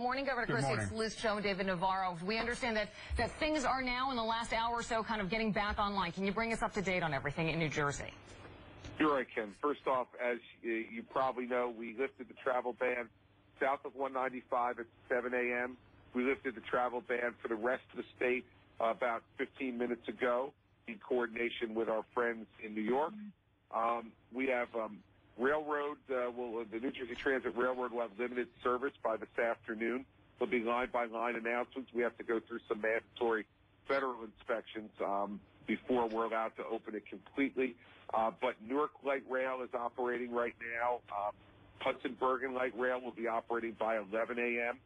Morning, Governor Good Christie. morning. It's Liz Cho and David Navarro. We understand that things are now in the last hour or so kind of getting back online. Can you bring us up to date on everything in New Jersey? Sure, I can. First off, as you probably know, we lifted the travel ban south of 195 at 7 a.m. We lifted the travel ban for the rest of the state about 15 minutes ago in coordination with our friends in New York. We have railroad, the New Jersey Transit Railroad will have limited service by this afternoon. There'll be line-by-line announcements. We have to go through some mandatory federal inspections before we're allowed to open it completely. But Newark Light Rail is operating right now. Hudson Bergen Light Rail will be operating by 11 a.m.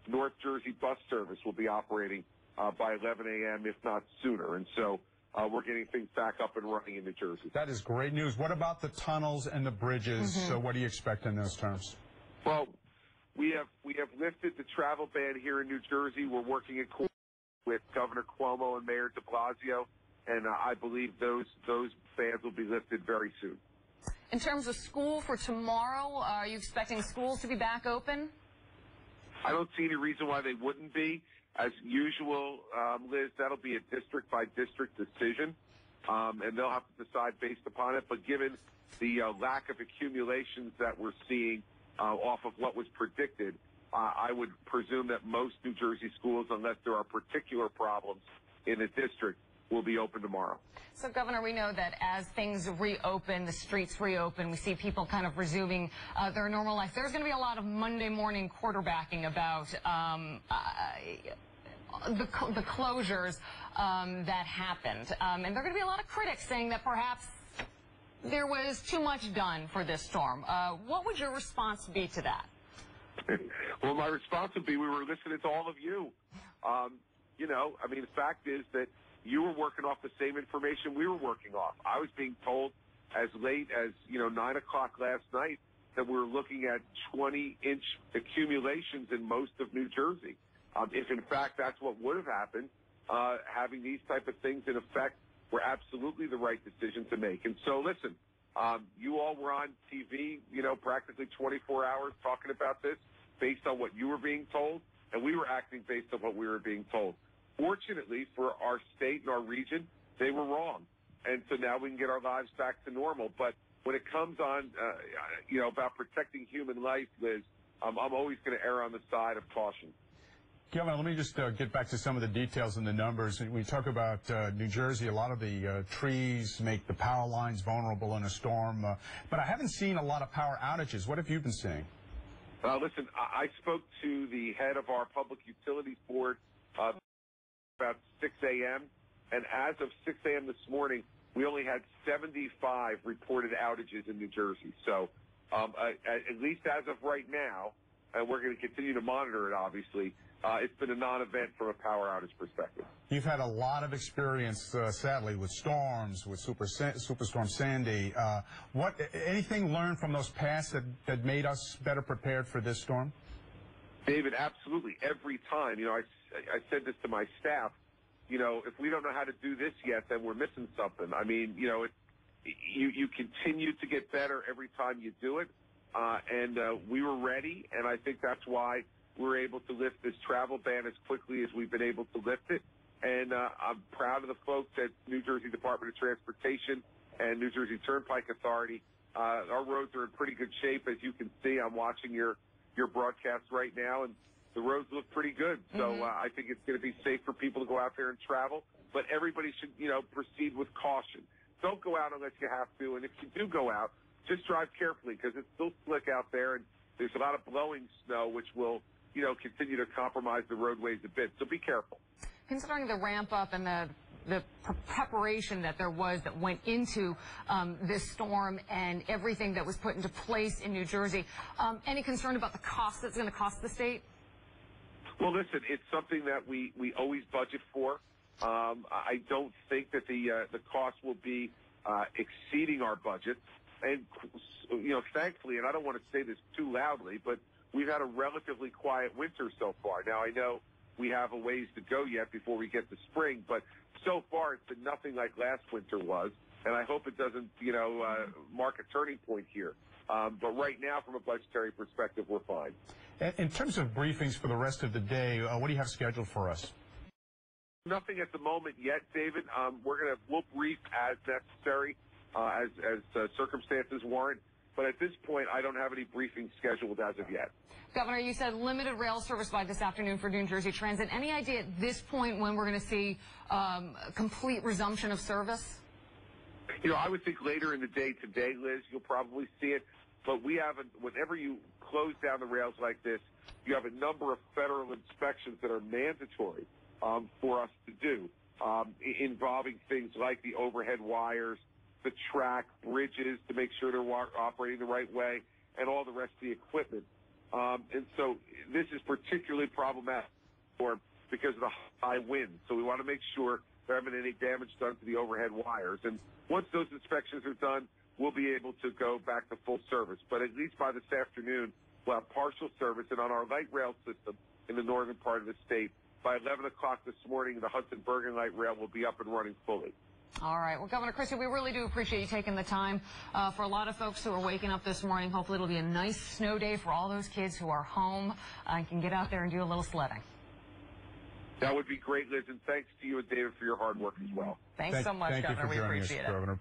North Jersey bus service will be operating by 11 a.m., if not sooner. And so we're getting things back up and running in New Jersey. That is great news. What about the tunnels and the bridges? So what do you expect in those terms? Well, we have lifted the travel ban here in New Jersey. We're working in coordination with Governor Cuomo and Mayor de Blasio, and I believe those bans will be lifted very soon. In terms of school for tomorrow, are you expecting schools to be back open? I don't see any reason why they wouldn't be. As usual, Liz, that'll be a district-by-district decision, and they'll have to decide based upon it. But given the lack of accumulations that we're seeing off of what was predicted, I would presume that most New Jersey schools, unless there are particular problems in the district, will be open tomorrow. So, Governor, we know that as things reopen, the streets reopen, we see people kind of resuming their normal life. There's going to be a lot of Monday morning quarterbacking about the closures that happened. And there are going to be a lot of critics saying that perhaps there was too much done for this storm. What would your response be to that? Well, my response would be we were listening to all of you. The fact is that you were working off the same information we were working off. I was being told as late as, 9 o'clock last night that we were looking at 20-inch accumulations in most of New Jersey. If, in fact, that's what would have happened, having these type of things in effect were absolutely the right decision to make. And so, listen, you all were on TV, practically 24 hours talking about this based on what you were being told, and we were acting based on what we were being told. Fortunately for our state and our region, they were wrong. And so now we can get our lives back to normal. But when it comes on, about protecting human life, Liz, I'm always going to err on the side of caution. Governor, let me just get back to some of the details and the numbers. We talk about New Jersey. A lot of the trees make the power lines vulnerable in a storm. But I haven't seen a lot of power outages. What have you been seeing? Listen, I spoke to the head of our Public Utilities Board about 6 a.m., and as of 6 a.m. this morning, we only had 75 reported outages in New Jersey. So at least as of right now, and we're going to continue to monitor it, obviously, it's been a non-event from a power outage perspective. You've had a lot of experience, sadly, with storms, with Superstorm Sandy. Anything learned from those past that made us better prepared for this storm? David, absolutely. Every time, I said this to my staff, if we don't know how to do this yet, then we're missing something. I mean, you continue to get better every time you do it. And we were ready, and I think that's why we're able to lift this travel ban as quickly as we've been able to lift it. And I'm proud of the folks at New Jersey Department of Transportation and New Jersey Turnpike Authority. Our roads are in pretty good shape, as you can see. I'm watching your broadcast right now, and the roads look pretty good. So I think it's going to be safe for people to go out there and travel. But everybody should, proceed with caution. Don't go out unless you have to. And if you do go out, just drive carefully because it's still slick out there, and there's a lot of blowing snow, which will, continue to compromise the roadways a bit. So be careful. Considering the ramp up and the preparation that there was that went into this storm and everything that was put into place in New Jersey, any concern about the cost that's going to cost the state? Well, listen, it's something that we always budget for. I don't think that the cost will be exceeding our budget. And, thankfully, and I don't want to say this too loudly, but we've had a relatively quiet winter so far. Now, I know we have a ways to go yet before we get to spring, but so far it's been nothing like last winter was, and I hope it doesn't, mark a turning point here. But right now, from a budgetary perspective, we're fine. In terms of briefings for the rest of the day, what do you have scheduled for us? Nothing at the moment yet, David. We'll brief as necessary, as circumstances warrant. But at this point, I don't have any briefings scheduled as of yet. Governor, you said limited rail service by this afternoon for New Jersey Transit. Any idea at this point when we're going to see complete resumption of service? I would think later in the day today, Liz, you'll probably see it. But whenever you close down the rails like this, you have a number of federal inspections that are mandatory for us to do, involving things like the overhead wires, the track, bridges to make sure they're operating the right way, and all the rest of the equipment. And so this is particularly problematic because of the high wind. So we want to make sure there haven't been any damage done to the overhead wires. And once those inspections are done, we'll be able to go back to full service. But at least by this afternoon, we'll have partial service. And on our light rail system in the northern part of the state, by 11 o'clock this morning, the Hudson-Bergen light rail will be up and running fully. All right. Well, Governor Christie, we really do appreciate you taking the time. For a lot of folks who are waking up this morning, hopefully it'll be a nice snow day for all those kids who are home and can get out there and do a little sledding. That would be great, Liz, and thanks to you and David for your hard work as well. Thanks so much, Governor. We appreciate it. Governor.